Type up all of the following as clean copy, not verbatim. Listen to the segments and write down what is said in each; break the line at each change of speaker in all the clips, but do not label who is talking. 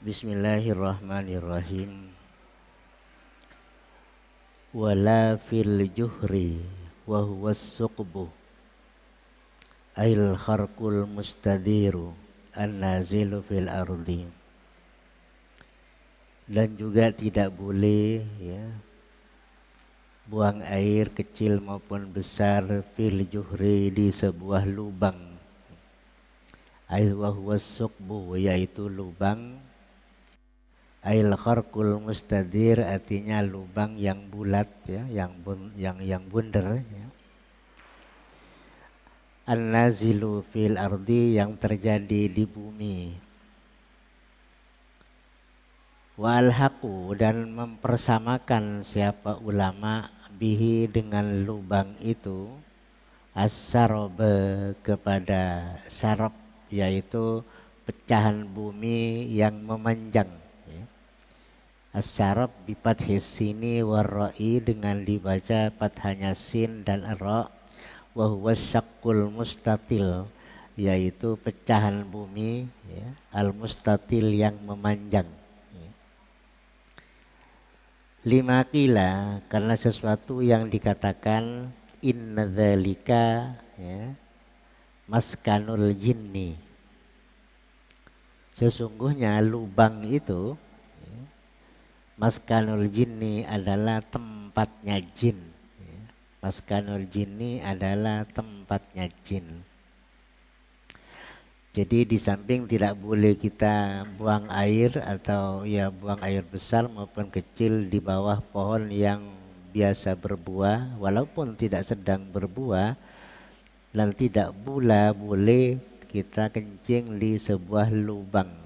Bismillahirrahmanirrahim. Wala fil juhri wa huwa suqbu ail kharqul mustadiru an-nazilu fil ardi. Dan juga tidak boleh buang air kecil maupun besar fil juhri di sebuah lubang. Ail wa huwa suqbu, yaitu lubang. Ail kharqul mustadir artinya lubang yang bulat yang bundar An-nazilu fil ardi, yang terjadi di bumi. Wa alhaqu, dan mempersamakan siapa ulama bihi dengan lubang itu as-saraba, kepada sarab, yaitu pecahan bumi yang memanjang. As-sarab bifathis sini warra'i, dengan dibaca fathahnya sin dan ra, wa huwa syaqqul mustatil, yaitu pecahan bumi al-mustatil, yang memanjang. Lima qila, karena sesuatu yang dikatakan inna dzalika maskanul jinni, sesungguhnya lubang itu maskanul jinni adalah tempatnya jin. Maskanul jinni adalah tempatnya jin. Jadi di samping tidak boleh kita buang air atau buang air besar maupun kecil di bawah pohon yang biasa berbuah walaupun tidak sedang berbuah, dan tidak pula boleh kita kencing di sebuah lubang.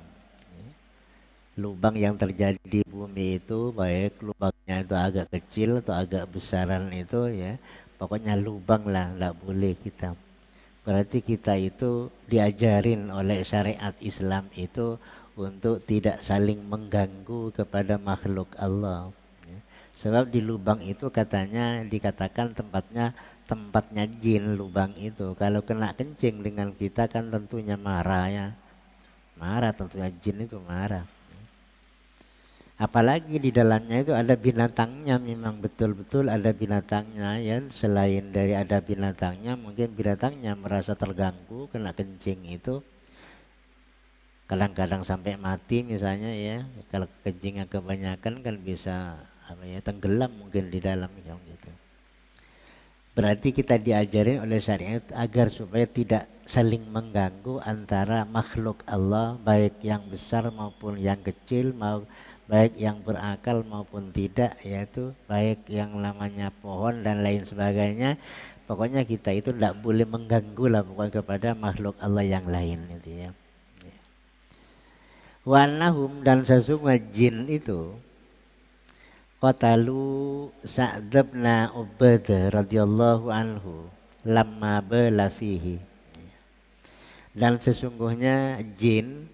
Lubang yang terjadi di bumi itu, baik lubangnya itu agak kecil atau agak besaran itu pokoknya lubang lah, tidak boleh kita. Berarti kita itu diajarin oleh syariat Islam itu untuk tidak saling mengganggu kepada makhluk Allah. Sebab di lubang itu katanya dikatakan tempatnya jin lubang itu. Kalau kena kencing dengan kita kan tentunya marah marah, tentunya jin itu marah. Apalagi di dalamnya itu ada binatangnya, memang betul-betul ada binatangnya Selain dari ada binatangnya, mungkin binatangnya merasa terganggu kena kencing itu, kadang-kadang sampai mati misalnya kalau kencingnya kebanyakan kan bisa tenggelam mungkin di dalam gitu. Berarti kita diajarin oleh syariat agar supaya tidak saling mengganggu antara makhluk Allah, baik yang besar maupun yang kecil, baik yang berakal maupun tidak, yaitu baik yang namanya pohon dan lain sebagainya. Pokoknya kita itu tidak boleh mengganggu lah pokoknya kepada makhluk Allah yang lain itu Wa annahum, dan sesungguhnya jin itu qatalu Sa'd bin Ubadah radhiyallahu anhu lamma bala fihi, dan sesungguhnya jin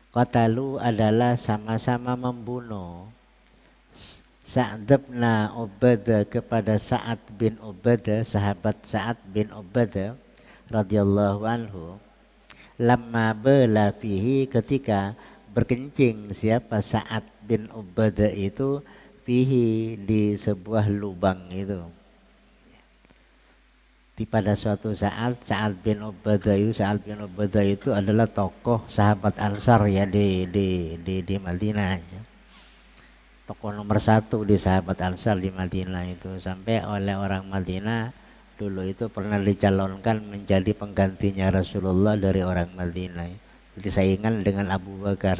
qatalu adalah sama-sama membunuh Sa'd bin Ubadah kepada Sa'ad bin Ubadah, sahabat Sa'ad bin Ubadah radhiyallahu anhu, lamma bala fihi, ketika berkencing siapa Sa'ad bin Ubadah itu fihi, di sebuah lubang itu. Pada suatu saat Sa'ad bin Ubadah itu adalah tokoh sahabat Ansar di Madinah tokoh nomor 1 di sahabat Ansar di Madinah itu, sampai oleh orang Madinah dulu itu pernah dicalonkan menjadi penggantinya Rasulullah dari orang Madinah. Jadi saingan dengan Abu Bakar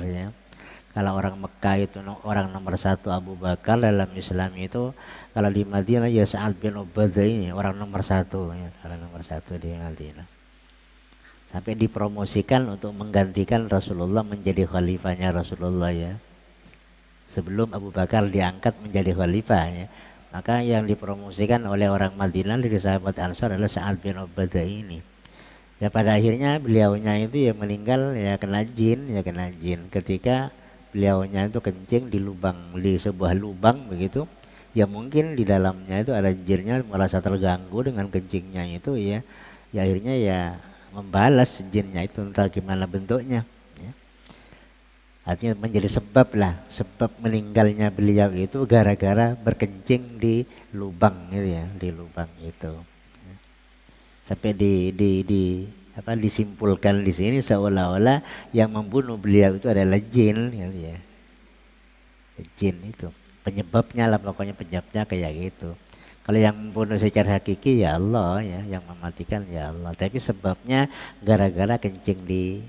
Kalau orang Mekah itu orang nomor 1 Abu Bakar dalam Islam itu, kalau di Madinah Sa'ad bin Ubadah ini orang nomor 1 orang nomor 1 di Madinah. Sampai dipromosikan untuk menggantikan Rasulullah menjadi khalifahnya Rasulullah sebelum Abu Bakar diangkat menjadi khalifah Maka yang dipromosikan oleh orang Madinah dari sahabat Ansar adalah Sa'ad bin Ubadah ini. Pada akhirnya beliaunya itu meninggal kena jin ketika beliaunya itu kencing di sebuah lubang begitu, mungkin di dalamnya itu ada jinnya merasa terganggu dengan kencingnya itu akhirnya membalas jinnya itu, entah gimana bentuknya Artinya menjadi sebab lah, sebab meninggalnya beliau itu gara-gara berkencing di lubang gitu ya, di lubang itu. Sampai disimpulkan di sini seolah-olah yang membunuh beliau itu adalah jin gitu ya. Jin itu penyebabnya lah, pokoknya penyebabnya kayak gitu. Kalau yang membunuh secara hakiki ya Allah ya, yang mematikan ya Allah. Tapi sebabnya gara-gara kencing di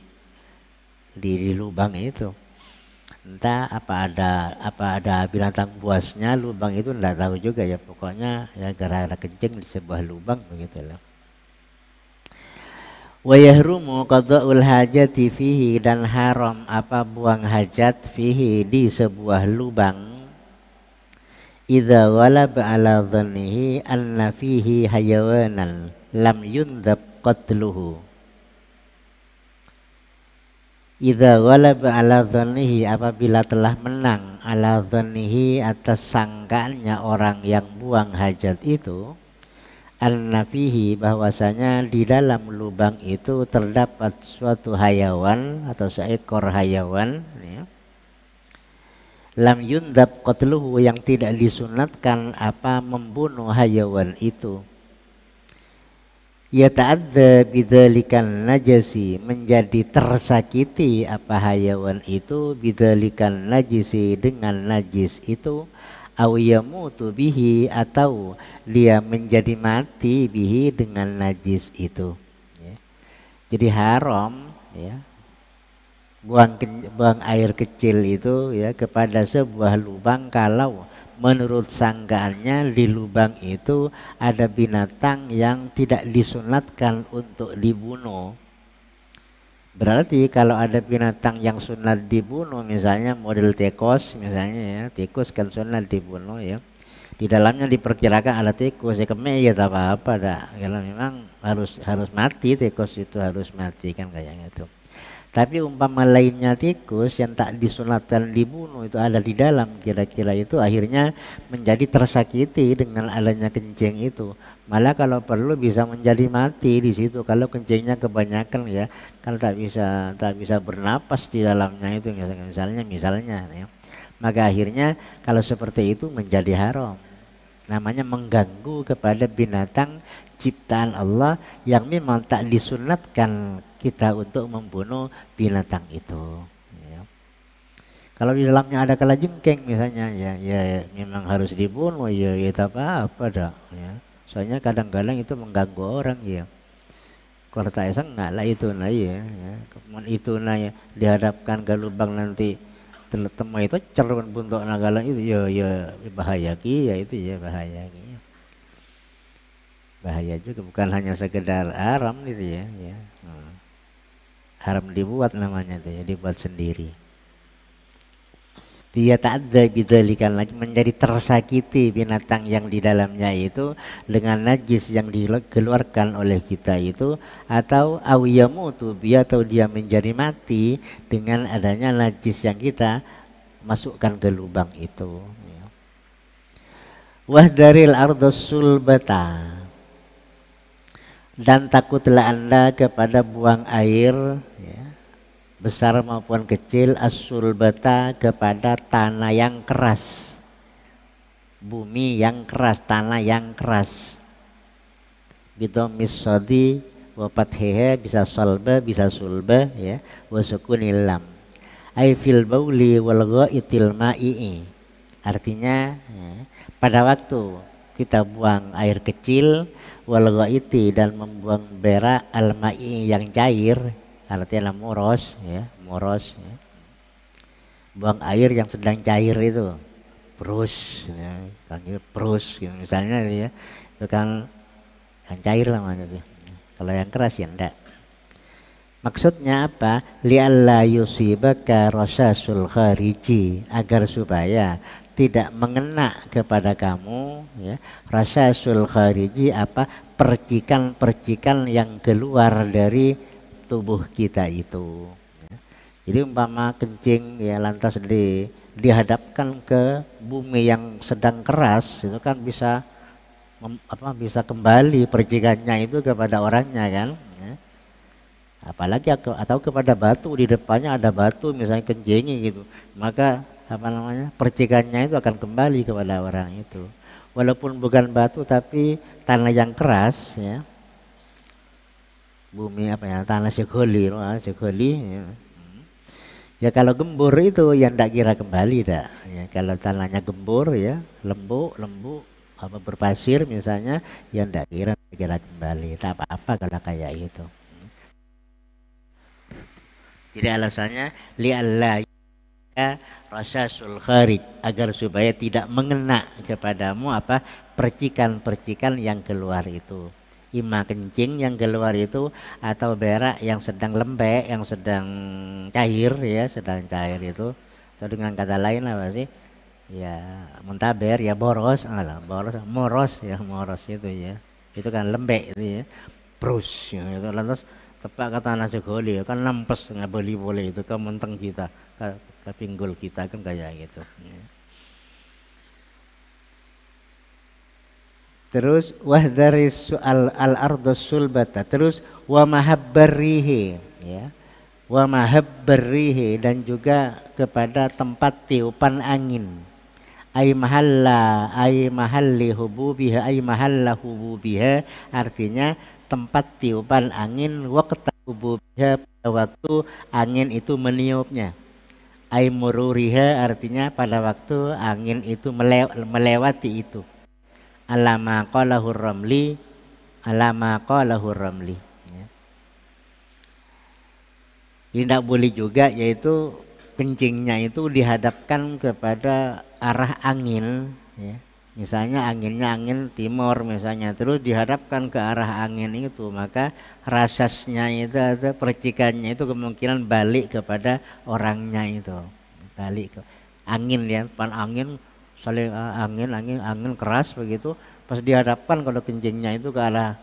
lubang itu. Entah apa ada binatang buasnya lubang itu enggak tahu juga ya, pokoknya ya gara-gara kencing di sebuah lubang begitulah. Wa yahrumu qada'ul hajati fihi, dan haram apa buang hajat fihi di sebuah lubang. Idza ghalaba ala dhannihi anna fihi hayawanan lam yundab qatluhu. Idza ghalaba ala dhannihi, apabila telah menang ala dhannihi atas sangkaannya orang yang buang hajat itu, anna fihi, bahwasanya di dalam lubang itu terdapat suatu hayawan atau seekor hayawan ya. Lam yundab qatluhu, yang tidak disunatkan apa membunuh hayawan itu. Yata'adza bidzalikan najasi, menjadi tersakiti apa hayawan itu, bidzalikan najisi, dengan najis itu, aw yamutu bihi, atau dia menjadi mati bihi, dengan najis itu ya. Jadi haram ya buang air kecil itu ya kepada sebuah lubang kalau menurut sanggaannya di lubang itu ada binatang yang tidak disunatkan untuk dibunuh. Berarti kalau ada binatang yang sunat dibunuh, misalnya model tikus misalnya ya, tikus kan sunat dibunuh ya. Di dalamnya diperkirakan ada tikus ya, keme ya tak apa-apa dah. Kalau memang harus mati, tikus itu harus mati kan kayaknya itu. Tapi umpama lainnya tikus yang tak disunatkan dibunuh itu ada di dalam, kira-kira itu akhirnya menjadi tersakiti dengan adanya kencing itu. Malah kalau perlu bisa menjadi mati di situ kalau kencingnya kebanyakan ya, kan tak bisa bernapas di dalamnya itu misalnya ya. Maka akhirnya kalau seperti itu menjadi haram. Namanya mengganggu kepada binatang ciptaan Allah yang memang tak disunatkan kita untuk membunuh binatang itu ya. Kalau di dalamnya ada kalajengking misalnya ya memang harus dibunuh ya tak apa dah ya. Soalnya kadang-kadang itu mengganggu orang ya. Kalau tak enggak lah itu nah ya. Kemudian itu nah ya, dihadapkan ke lubang nanti teman itu cerun buntuk nagalan itu ya bahaya ki ya, itu ya bahaya ki. Bahaya juga, bukan hanya sekedar haram gitu ya. Haram dibuat namanya itu ya, dibuat sendiri. Dia ta'adza bidzalikan, menjadi tersakiti binatang yang di dalamnya itu dengan najis yang dikeluarkan oleh kita itu, atau awiyamutu bi, atau dia menjadi mati dengan adanya najis yang kita masukkan ke lubang itu ya. Wahdaril ardhas sulbata, dan takutlah Anda kepada buang air ya, besar maupun kecil, as-sulbata, kepada tanah yang keras, bumi yang keras, tanah yang keras. Bidhammis shadi wa fathiha, bisa solba bisa sulba ya, wa sukunil lam. Ai fil bauli wal ghaitil ma'i, artinya ya, pada waktu kita buang air kecil, wal ghaiti, dan membuang berak, al ma'i, yang cair, artinya moros ya, moros ya. Buang air yang sedang cair itu prus ya, prus gitu, misalnya ya, itu kan yang cair namanya tuh. Kalau yang keras ya enggak. Maksudnya apa? Li'alla yusibaka rasasul khariji, agar supaya tidak mengena kepada kamu ya, rasasul khariji, apa, percikan-percikan yang keluar dari tubuh kita itu ya. Jadi umpama kencing ya lantas dihadapkan ke bumi yang sedang keras, itu kan bisa bisa kembali percikannya itu kepada orangnya kan ya. apalagi atau kepada batu, di depannya ada batu misalnya kenjengi gitu, maka percikannya itu akan kembali kepada orang itu, walaupun bukan batu tapi tanah yang keras ya, bumi tanah segoli ya. Ya kalau gembur itu yang tidak kira kembali dah ya, kalau tanahnya gembur ya, lembu berpasir misalnya, yang tidak kira kembali, tak apa-apa kalau kayak gitu. Jadi alasannya li'alla rasasul kharij, agar supaya tidak mengena kepadamu percikan-percikan yang keluar itu, ima kencing yang keluar itu, atau berak yang sedang lembek, yang sedang cair ya, sedang cair itu, atau dengan kata lain apa sih ya, muntaber ya, moros itu ya, itu kan lembek itu ya, brus ya, itu lantas tepak kata nasi goli kan nampes nggak boleh itu ke menteng kita ke pinggul kita kan kayak gitu ya. Terus wahdari soal al ardus sulbata, terus wa mahabbarihi ya, wa mahabbarihi, dan juga kepada tempat tiupan angin, ay mahalli hububiha, ay mahalla hububiha, artinya tempat tiupan angin, waqta hububiha, pada waktu angin itu meniupnya, ay mururiha, artinya pada waktu angin itu melewati itu, alama qalahu ramli ya. Tidak boleh juga yaitu kencingnya itu dihadapkan kepada arah angin ya. Misalnya anginnya angin timur misalnya, terus dihadapkan ke arah angin itu, maka rasasnya itu atau percikannya itu kemungkinan balik kepada orangnya itu, balik ke angin ya, angin saling angin keras begitu, pas dihadapkan kalau kencingnya itu ke arah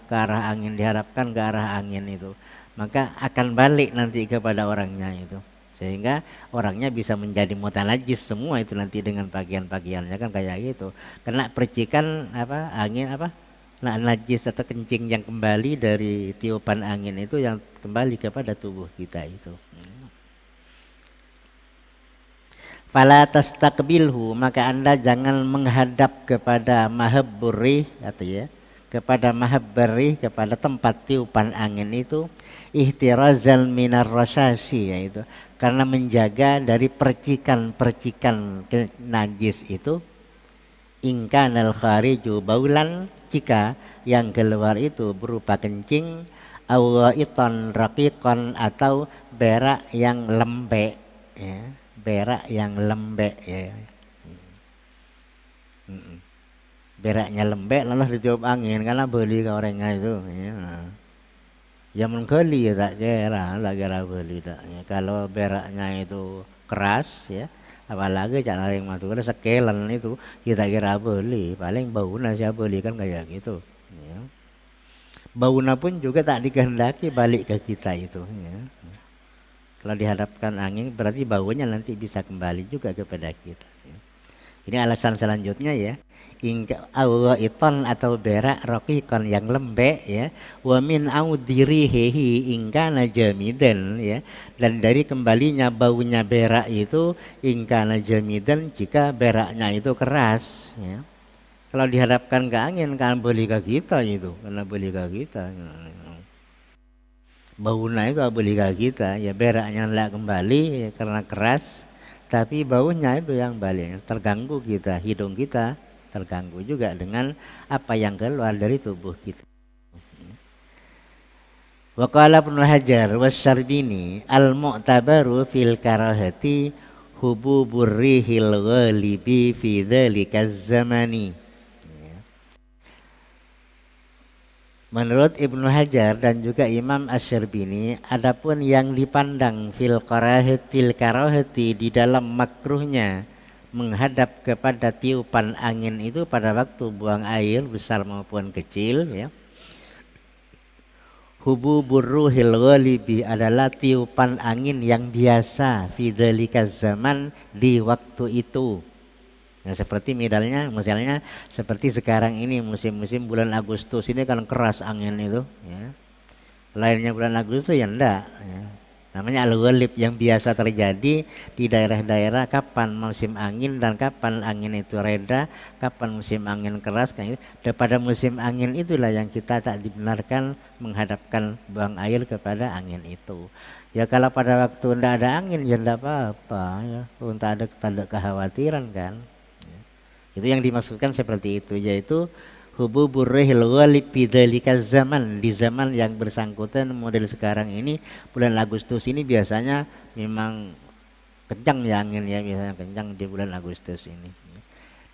angin, dihadapkan ke arah angin itu, maka akan balik nanti kepada orangnya itu, sehingga orangnya bisa menjadi mutanajis semua itu nanti dengan pakaian-pakaiannya kan kayak gitu, kena percikan angin najis atau kencing yang kembali dari tiupan angin itu, yang kembali kepada tubuh kita itu. Fala tastaqbilhu, maka Anda jangan menghadap kepada mahabburih atau ya, kepada mahabbarih, kepada tempat tiupan angin itu, ihtirazal minar rasasi, yaitu karena menjaga dari percikan-percikan najis itu, ingkanal khariju baulan, jika yang keluar itu berupa kencing, awaiton raqiqan, atau berak yang lembek ya, berak yang lembek ya. Beraknya lembek lalu ditiup angin karena beli ke orangnya itu ya. Ya menggeli ya, tak kira beli tak ya. Kalau beraknya itu keras ya, apalagi jangan yang matu ada sekelan itu, kita kira beli, paling baunya siapa beli kan kayak gitu ya. Baunya pun juga tak dikehendaki balik ke kita itu ya. Kalau dihadapkan angin berarti baunya nanti bisa kembali juga kepada kita ya. Ini alasan selanjutnya ya, awaiton atau berak raqiqan yang lembek ya, wa min audirihi ingkana jamidan ya, dan dari kembalinya baunya berak itu ingkana jamidan, jika beraknya itu keras ya. Kalau dihadapkan ke angin kan boleh ke kita itu, karena boleh ke kita baunya itu boleh ke kita ya, beraknya tidak kembali ya, karena keras, tapi baunya itu yang balik, terganggu kita, hidung kita terganggu juga dengan apa yang keluar dari tubuh kita. Wa qala Ibnu Hajar wasyarbini al-mu'tabaru fil karahati hububur rihil ghalibi fi dzalikaz zamani. Menurut Ibnu Hajar dan juga Imam Asy-Syarbini, adapun yang dipandang fil karahati di dalam makruhnya menghadap kepada tiupan angin itu pada waktu buang air besar maupun kecil ya. Hububur ruhil ghalibi adalah tiupan angin yang biasa fi dzalikaz zaman, di waktu itu. Nah, seperti misalnya seperti sekarang ini musim-musim bulan Agustus ini kan keras angin itu ya. Lainnya bulan Agustus ya enggak ya. Namanya al-ghalib yang biasa terjadi di daerah-daerah kapan musim angin dan kapan angin itu reda, kapan musim angin keras kan itu. Daripada musim angin itulah yang kita tak dibenarkan menghadapkan buang air kepada angin itu. Ya kalau pada waktu tidak ada angin ya tidak apa-apa ya, untuk ada tanda kekhawatiran kan. Ya. Itu yang dimaksudkan seperti itu, yaitu hububur rihil ghalib bidzalika zaman, di zaman yang bersangkutan model sekarang ini bulan Agustus ini biasanya memang kencang ya angin ya, biasanya kencang di bulan Agustus ini.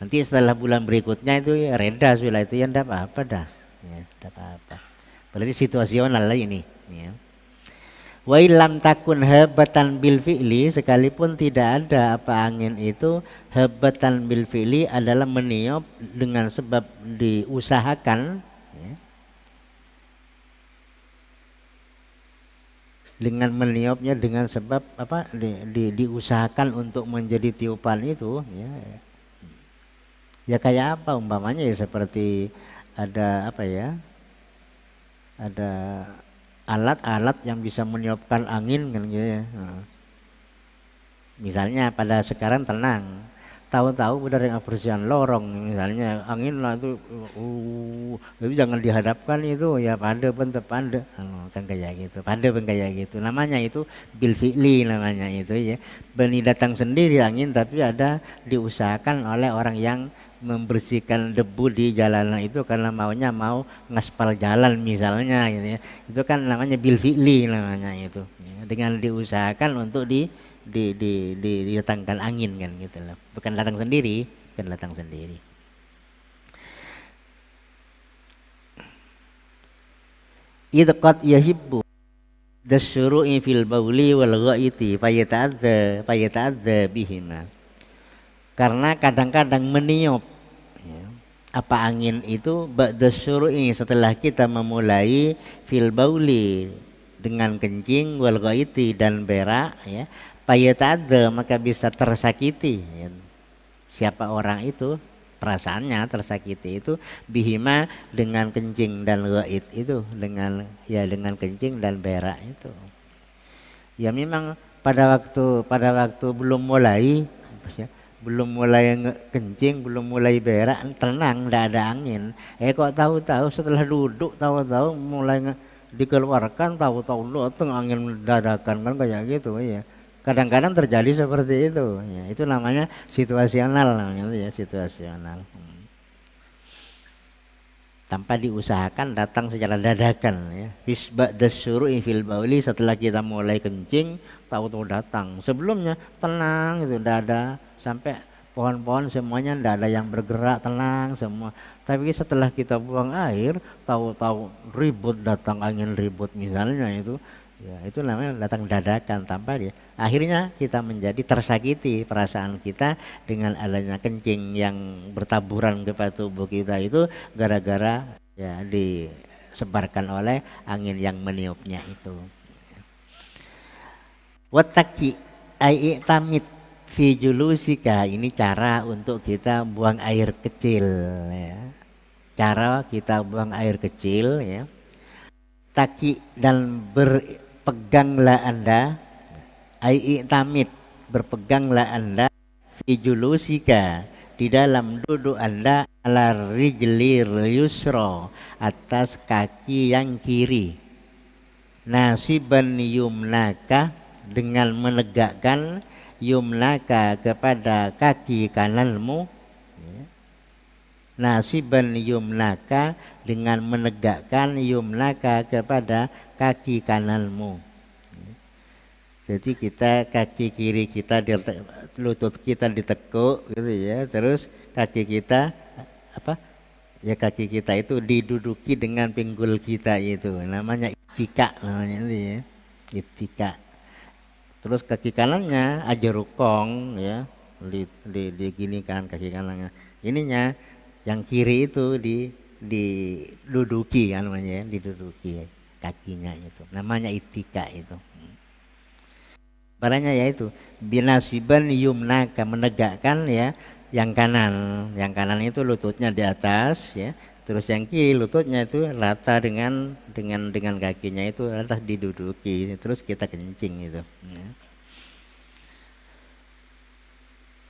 Nanti setelah bulan berikutnya itu ya reda sudah itu ya tidak apa-apa dah. Ya, tidak apa-apa. Berarti situasional lah ini ya. Wa illam takun habatan bil fi'li, sekalipun tidak ada apa angin itu habatan bil fi'li adalah meniup dengan sebab diusahakan ya. Dengan meniupnya dengan sebab apa diusahakan untuk menjadi tiupan itu ya. Ya kayak apa umpamanya ya seperti ada apa ya? Ada alat-alat yang bisa meniupkan angin kan gitu ya. Misalnya pada sekarang tenang, tahu-tahu udah yang kebersihan lorong misalnya angin lah itu jangan dihadapkan itu ya pada pande kan kayak gitu, pada pun kayak gitu. Namanya itu bil fi'li namanya itu ya. Beni datang sendiri angin tapi ada diusahakan oleh orang yang membersihkan debu di jalanan itu karena maunya mau ngaspal jalan misalnya gitu ya. Itu kan namanya bil fi'li namanya itu ya. Dengan diusahakan untuk didatangkan angin kan gitu loh. Bukan datang sendiri, bukan datang sendiri. Idh qad yahibbu dasyuru'i fil bauli wal ghaiti fayata'adza bihima. Karena kadang-kadang meniup ya, apa angin itu ba'da syuru'i setelah kita memulai fil bauli dengan kencing wal ghaiti dan berak ya, fayata'adza maka bisa tersakiti ya. Siapa orang itu perasaannya tersakiti itu bihima dengan kencing dan ghaid itu dengan kencing dan berak itu. Ya memang pada waktu belum mulai ya, belum mulai kencing, belum mulai berak, tenang, tidak ada angin. Kok tahu-tahu setelah duduk, tahu-tahu mulai dikeluarkan, tahu-tahu datang angin dadakan kan kayak gitu ya. Kadang-kadang terjadi seperti itu. Ya, itu namanya situasional namanya ya, situasional. Tanpa diusahakan datang secara dadakan ya. Bisba'das syuru'i fil bauli setelah kita mulai kencing, tahu-tahu datang. Sebelumnya tenang itu tidak ada, sampai pohon-pohon semuanya tidak ada yang bergerak, tenang semua. Tapi setelah kita buang air, tahu-tahu ribut datang angin ribut misalnya itu, ya itu namanya datang dadakan tanpa dia. Akhirnya kita menjadi tersakiti perasaan kita dengan adanya kencing yang bertaburan kepada tubuh kita itu gara-gara ya disebarkan oleh angin yang meniupnya itu. Wataki ai tamit fi julusika, ini cara untuk kita buang air kecil ya. Cara kita buang air kecil ya. Taki dan berpeganglah Anda ai tamit berpeganglah Anda fi julusika di dalam duduk Anda ala rijlir yusra atas kaki yang kiri, nasiban yumnaka dengan menegakkan yumnaka kepada kaki kananmu ya. Nasiban yumnaka dengan menegakkan yumnaka kepada kaki kananmu ya. Jadi kita kaki kiri kita lutut kita ditekuk gitu ya, terus kaki kita apa ya, kaki kita itu diduduki dengan pinggul kita, itu namanya ittika namanya itu ya, ittika. Terus kaki kanannya aja rukong ya, diginikan kaki kanannya. Ininya yang kiri itu diduduki kan namanya, diduduki kakinya itu. Namanya itika itu. Barangnya yaitu binasiban yumnaka menegakkan ya yang kanan. Yang kanan itu lututnya di atas ya. Terus yang kiri lututnya itu rata dengan kakinya itu lantas diduduki, terus kita kencing itu. Ya.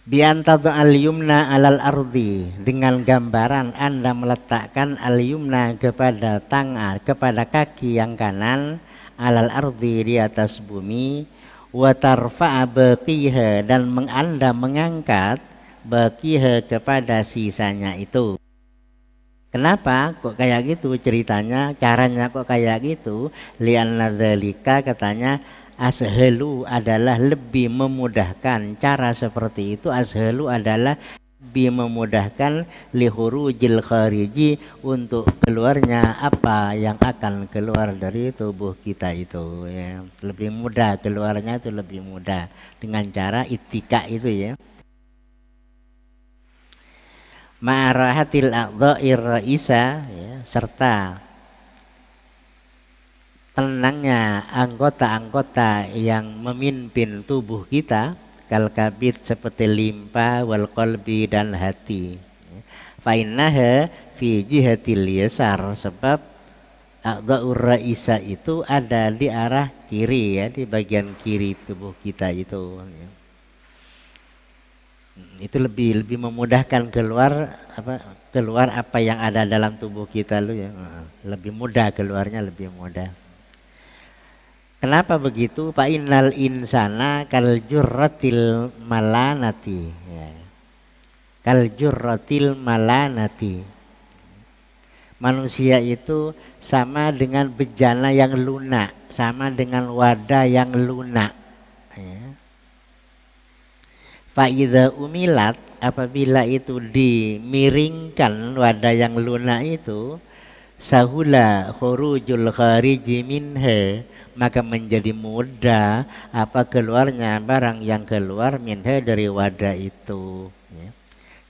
Biantadu al-yumna alal ardi, dengan gambaran Anda meletakkan al-yumna kepada tangan, kepada kaki yang kanan, alal ardi di atas bumi, wa tarfa'a baqiha, dan Anda mengangkat baqiha kepada sisanya itu. Kenapa kok kayak gitu ceritanya, caranya kok kayak gitu? Lianna dzalika, katanya ashalu adalah lebih memudahkan, cara seperti itu ashalu adalah lebih memudahkan lihurujil khariji, untuk keluarnya apa yang akan keluar dari tubuh kita itu ya. Lebih mudah keluarnya, itu lebih mudah dengan cara ittika itu ya. Ma'arahatil a'dha'ir ra'isa ya, serta tenangnya anggota-anggota yang memimpin tubuh kita, kal kabid seperti limpa, wal qalbi dan hati. Fa innaha fi jihatil yasar, sebab a'dha'ur ra'isa itu ada di arah kiri ya, di bagian kiri tubuh kita itu ya. Itu lebih memudahkan keluar apa yang ada dalam tubuh kita lu ya, lebih mudah keluarnya, lebih mudah. Kenapa begitu? Fa innal insana kal jurratil malanati ya. Kal jurratil malanati, manusia itu sama dengan bejana yang lunak, sama dengan wadah yang lunak ya. Fa idza umilat, apabila itu dimiringkan wadah yang lunak itu, sahula khurujul khariji minha, maka menjadi mudah apa keluarnya barang yang keluar minha, dari wadah itu ya.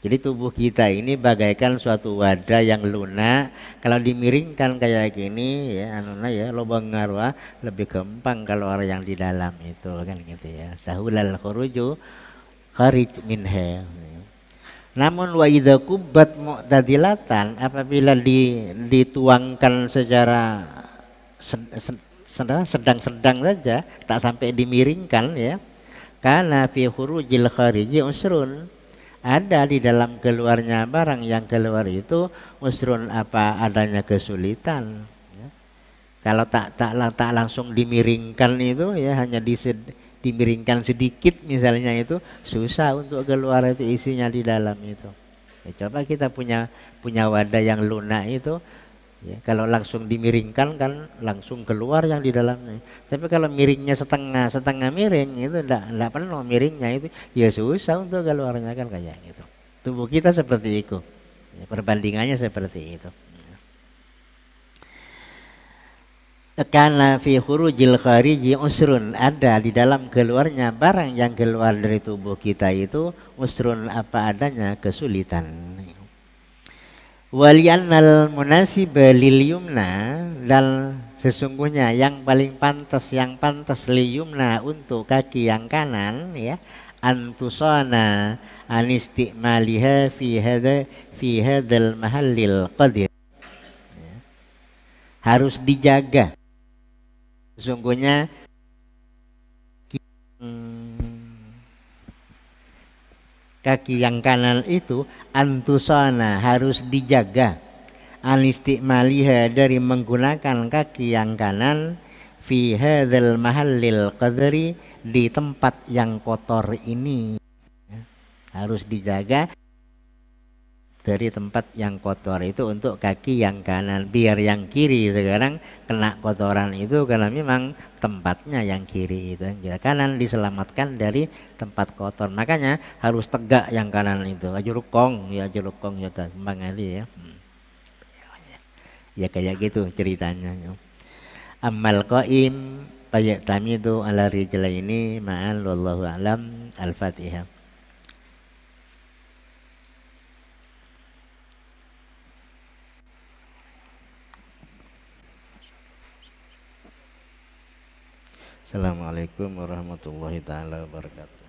Jadi tubuh kita ini bagaikan suatu wadah yang lunak, kalau dimiringkan kayak gini ya, ya lubang ngarwa, lebih gampang keluar yang di dalam itu kan gitu ya. Sahulal khuruju kharij minha. Namun wa idza kubbat mu'tadilatan, apabila dituangkan secara sedang-sedang saja, tak sampai dimiringkan ya, karena fi khurujil khariji usrun, ada di dalam keluarnya barang yang keluar itu usrun, apa adanya kesulitan ya. Kalau tak langsung dimiringkan itu ya, hanya dimiringkan sedikit misalnya, itu susah untuk keluar itu isinya di dalam itu ya. Coba kita punya wadah yang lunak itu ya, kalau langsung dimiringkan kan langsung keluar yang di dalamnya. Tapi kalau miringnya setengah miring itu enggak penuh miringnya itu ya, susah untuk keluarnya kan kayak gitu. Tubuh kita seperti itu ya, perbandingannya seperti itu. Karena fi khurujil khariji usrun, ada di dalam keluarnya barang yang keluar dari tubuh kita itu usrun, apa adanya kesulitan. Waliannal munasib lil yumna, dan sesungguhnya yang paling pantas, yang pantas li yumna untuk kaki yang kanan ya, antusana anistimaliha fi hadzal mahallil qadir ya. Harus dijaga sesungguhnya kaki yang kanan itu, antusana harus dijaga, anistimaliha dari menggunakan kaki yang kanan, fi hadzal mahallil qadri, di tempat yang kotor ini ya. Harus dijaga dari tempat yang kotor itu untuk kaki yang kanan, biar yang kiri sekarang kena kotoran itu, karena memang tempatnya yang kiri itu, yang kanan diselamatkan dari tempat kotor. Makanya harus tegak yang kanan itu, ajurukong ya, gampang aja ya. Ya kayak gitu ceritanya ya. Amal qaim fayatamidu ala rijlaini ma'al, wallahu alam. Al-Fatihah. Assalamualaikum warahmatullahi taala wabarakatuh.